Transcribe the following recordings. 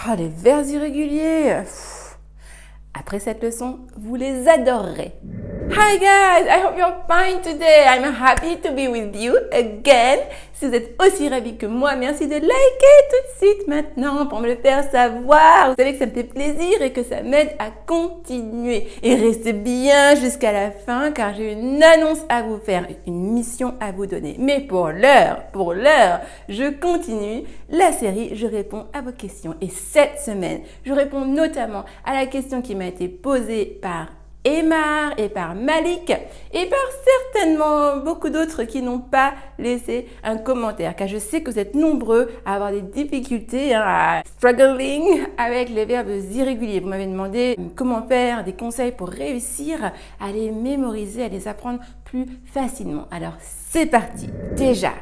Oh, les verbes irréguliers. Après cette leçon, vous les adorerez. Hi guys, I hope you're fine today. I'm happy to be with you again. Si vous êtes aussi ravis que moi, merci de liker tout de suite maintenant pour me le faire savoir. Vous savez que ça me fait plaisir et que ça m'aide à continuer. Et restez bien jusqu'à la fin car j'ai une annonce à vous faire, une mission à vous donner. Mais pour l'heure, je continue la série Je réponds à vos questions. Et cette semaine, je réponds notamment à la question qui m'a été posée par Emar et par Malik et par certainement beaucoup d'autres qui n'ont pas laissé un commentaire car je sais que vous êtes nombreux à avoir des difficultés, à struggling avec les verbes irréguliers. Vous m'avez demandé comment faire, des conseils pour réussir à les mémoriser, à les apprendre plus facilement. Alors c'est parti. Déjà.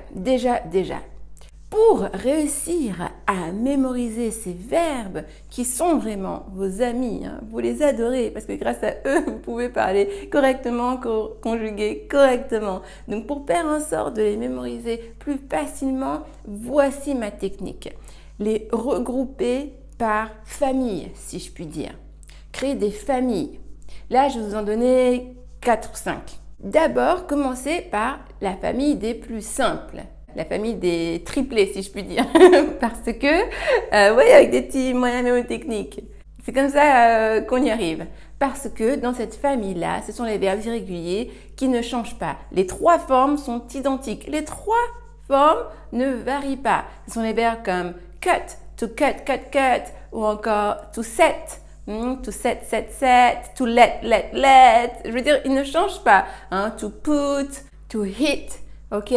Pour réussir à mémoriser ces verbes qui sont vraiment vos amis, vous les adorez parce que grâce à eux, vous pouvez parler correctement, conjuguer correctement. Donc pour faire en sorte de les mémoriser plus facilement, voici ma technique. Les regrouper par famille, si je puis dire. Créer des familles. Là, je vais vous en donner 4 ou 5. D'abord, commencez par la famille des plus simples. La famille des triplés, si je puis dire, parce que, oui, avec des petits moyens mnémotechniques. C'est comme ça qu'on y arrive. Parce que dans cette famille-là, ce sont les verbes irréguliers qui ne changent pas. Les 3 formes sont identiques. Les 3 formes ne varient pas. Ce sont les verbes comme cut, to cut, cut, cut, ou encore to set. To set, set, set, to let, let, let. Je veux dire, ils ne changent pas. To put, to hit, ok?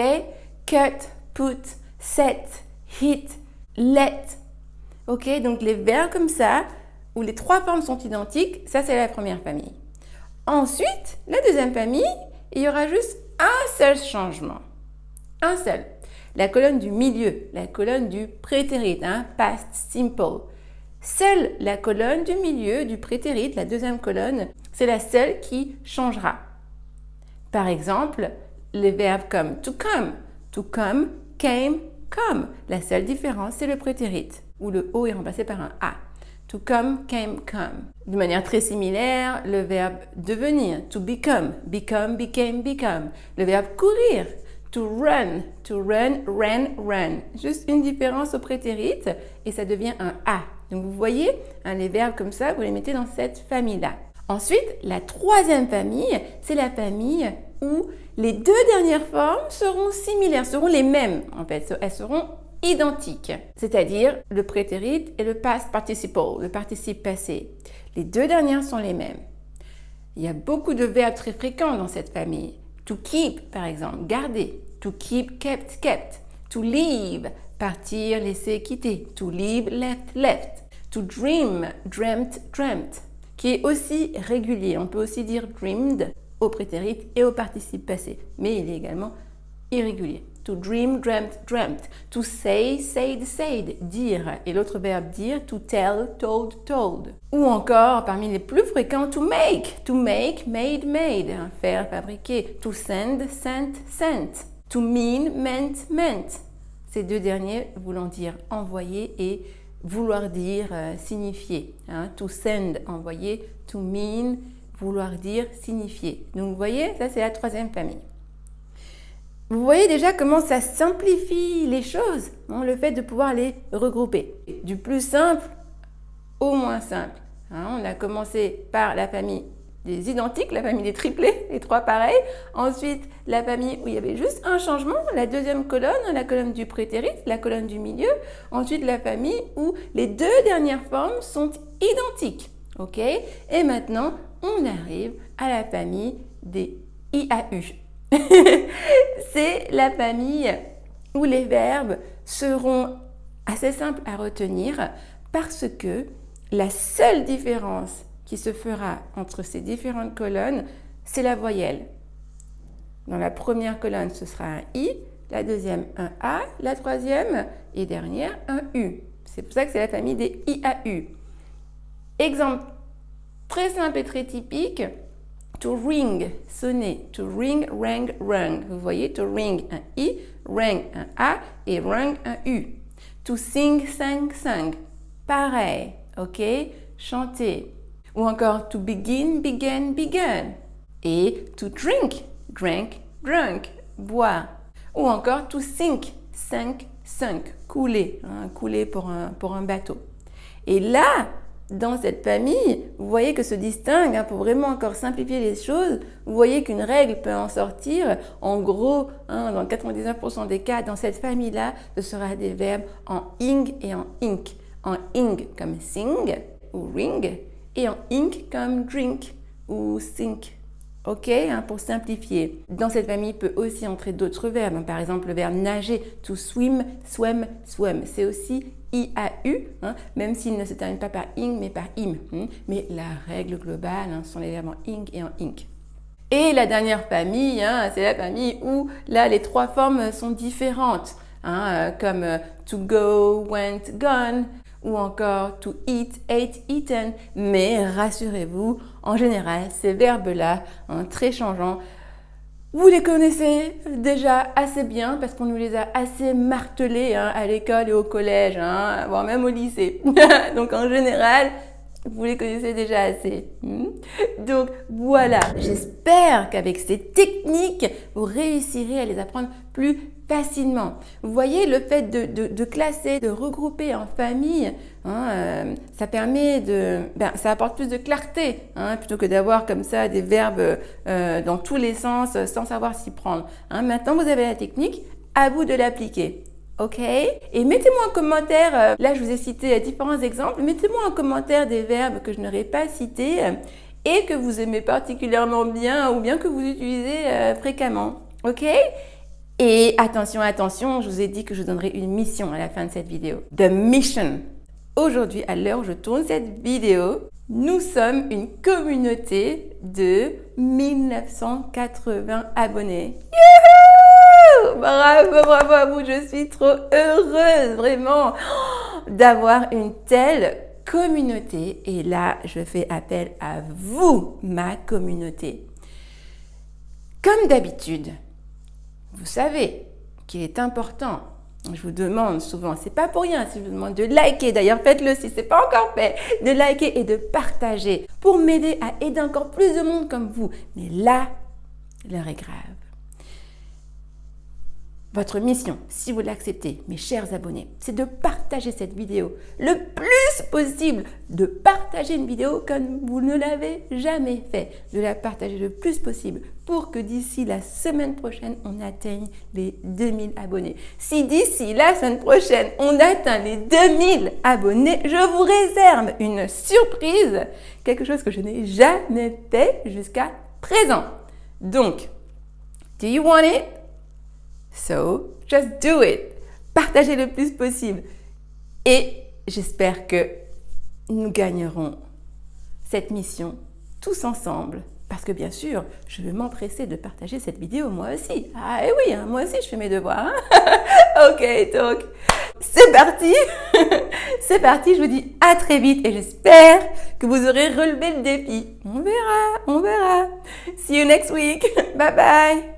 Cut, put, set, hit, let. Ok, donc les verbes comme ça, où les 3 formes sont identiques, ça c'est la première famille. Ensuite, la deuxième famille, il y aura juste un seul changement. Un seul. La colonne du milieu, la colonne du prétérit, past simple. Seule la colonne du milieu du prétérit, la deuxième colonne, c'est la seule qui changera. Par exemple, les verbes comme to come. To come, came, come. La seule différence, c'est le prétérit, où le O est remplacé par un A. To come, came, come. De manière très similaire, le verbe devenir. To become, become, became, become. Le verbe courir. To run, ran, run. Juste une différence au prétérit et ça devient un A. Donc vous voyez, les verbes comme ça, vous les mettez dans cette famille-là. Ensuite, la troisième famille, c'est la famille où les 2 dernières formes seront similaires, seront les mêmes en fait, elles seront identiques. C'est-à-dire le prétérit et le past participle, le participe passé. Les 2 dernières sont les mêmes. Il y a beaucoup de verbes très fréquents dans cette famille. To keep, par exemple, garder. To keep, kept, kept. To leave, partir, laisser, quitter. To leave, left, left. To dream, dreamt, dreamt. Qui est aussi régulier. On peut aussi dire dreamed au prétérit et au participe passé, mais il est également irrégulier. To dream, dreamt, dreamt. To say, said, said. Dire. Et l'autre verbe dire, to tell, told, told. Ou encore, parmi les plus fréquents, to make. To make, made, made. Faire, fabriquer. To send, sent, sent. To mean, meant, meant. Ces 2 derniers voulant dire envoyer et vouloir dire signifier. To send, envoyer. To mean, vouloir dire signifier. Donc vous voyez, ça c'est la troisième famille. Vous voyez déjà comment ça simplifie les choses, le fait de pouvoir les regrouper. Du plus simple au moins simple. On a commencé par la famille des identiques, la famille des triplés, les 3 pareils. Ensuite, la famille où il y avait juste un changement, la deuxième colonne, la colonne du prétérit, la colonne du milieu. Ensuite, la famille où les 2 dernières formes sont identiques. Ok? Et maintenant, on arrive à la famille des IAU. C'est la famille où les verbes seront assez simples à retenir parce que la seule différence qui se fera entre ces différentes colonnes, c'est la voyelle. Dans la première colonne, ce sera un I, la deuxième un A, la troisième et dernière un U. C'est pour ça que c'est la famille des IAU. Exemple très simple et très typique, to ring, sonner. To ring, rang, rung. Vous voyez, to ring, un I, rang, un A et rung, un U. To sing, sang, sang. pareil, ok? Chanter. Ou encore to begin, began, began. Et to drink, drank, drunk, boire. Ou encore to sink, sank, sunk, couler, couler pour un bateau. Et là, dans cette famille, vous voyez que se distingue, pour vraiment encore simplifier les choses, vous voyez qu'une règle peut en sortir. En gros, dans 99% des cas, dans cette famille-là, ce sera des verbes en ing et en ink. En ing comme sing ou ring et en ink comme drink ou sink. Ok, pour simplifier. Dans cette famille peut aussi entrer d'autres verbes. Par exemple, le verbe nager, to swim, swim, swim. C'est aussi IAU, même s'il ne se termine pas par ing, mais par im. Mais la règle globale, ce sont les verbes en ing et en ink. Et la dernière famille, c'est la famille où là, les trois formes sont différentes, comme to go, went, gone, ou encore to eat, ate, eaten. Mais rassurez-vous, en général, ces verbes-là, très changeants, vous les connaissez déjà assez bien parce qu'on nous les a assez martelés à l'école et au collège, voire même au lycée. Donc en général, vous les connaissez déjà assez. Donc voilà, j'espère qu'avec ces techniques, vous réussirez à les apprendre plus facilement. Vous voyez, le fait de classer, de regrouper en famille, ça permet ça apporte plus de clarté, plutôt que d'avoir comme ça des verbes dans tous les sens sans savoir s'y prendre. Maintenant, vous avez la technique, à vous de l'appliquer. Ok? Et mettez-moi en commentaire, là je vous ai cité différents exemples, mettez-moi en commentaire des verbes que je n'aurais pas cités et que vous aimez particulièrement bien ou bien que vous utilisez fréquemment. Ok? Et attention, attention, je vous ai dit que je vous donnerai une mission à la fin de cette vidéo. The mission. Aujourd'hui, à l'heure où je tourne cette vidéo, nous sommes une communauté de 1980 abonnés. Youhou! Bravo, bravo à vous, je suis trop heureuse, vraiment, d'avoir une telle communauté. Et là, je fais appel à vous, ma communauté. Comme d'habitude, vous savez qu'il est important, je vous demande souvent, c'est pas pour rien si je vous demande de liker, d'ailleurs faites-le si ce n'est pas encore fait, de liker et de partager pour m'aider à aider encore plus de monde comme vous. Mais là, l'heure est grave. Votre mission, si vous l'acceptez, mes chers abonnés, c'est de partager cette vidéo le plus possible, de partager une vidéo comme vous ne l'avez jamais fait, de la partager le plus possible pour que d'ici la semaine prochaine, on atteigne les 2000 abonnés. Si d'ici la semaine prochaine, on atteint les 2000 abonnés, je vous réserve une surprise, quelque chose que je n'ai jamais fait jusqu'à présent. Donc, do you want it? So, just do it. Partagez le plus possible. Et j'espère que nous gagnerons cette mission tous ensemble. Parce que bien sûr, je vais m'empresser de partager cette vidéo moi aussi. Ah et oui, moi aussi je fais mes devoirs. Ok, donc c'est parti. C'est parti, je vous dis à très vite et j'espère que vous aurez relevé le défi. On verra, on verra. See you next week. Bye bye.